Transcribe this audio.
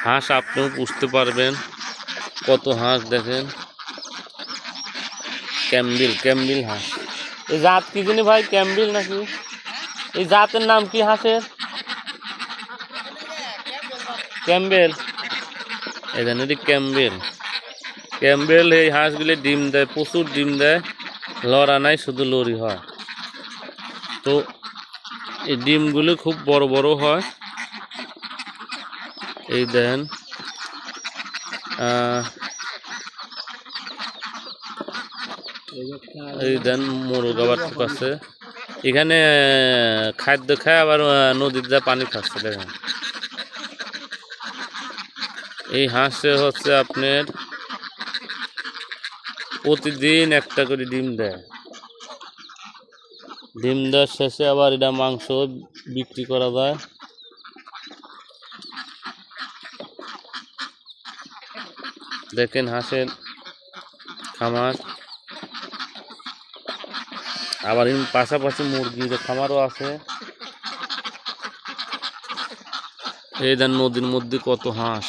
হাঁস আপনিও পুষতে পারবেন। কত হাঁস দেখেন, ক্যাম্বিল হাঁস। এই জাত কি জানি ভাই, ক্যাম্বিল নাকি? এই জাতের নাম কি হাঁসের? ক্যাম্বেল। এই জানি ক্যাম্বেল। এই হাঁসগুলি ডিম দেয়, প্রচুর ডিম দেয়, লড়া নাই, শুধু লড়ি হয়। তো এই ডিমগুলো খুব বড় বড় হয়। এই দেন মোরগ আবার আছে এখানে, খাদ্য খায়, আবার নদীর যা পানি খাচ্ছে দেখেন। এই হাঁসে হচ্ছে আপনার প্রতিদিন একটা করে ডিম দেয়। ডিম দেওয়ার শেষে আবার এটা মাংস বিক্রি করা যায়। দেখেন হাঁসের খামার, আবার পাশাপাশি মুরগির খামারও আছে। এই দেন নদীর মধ্যে কত হাঁস।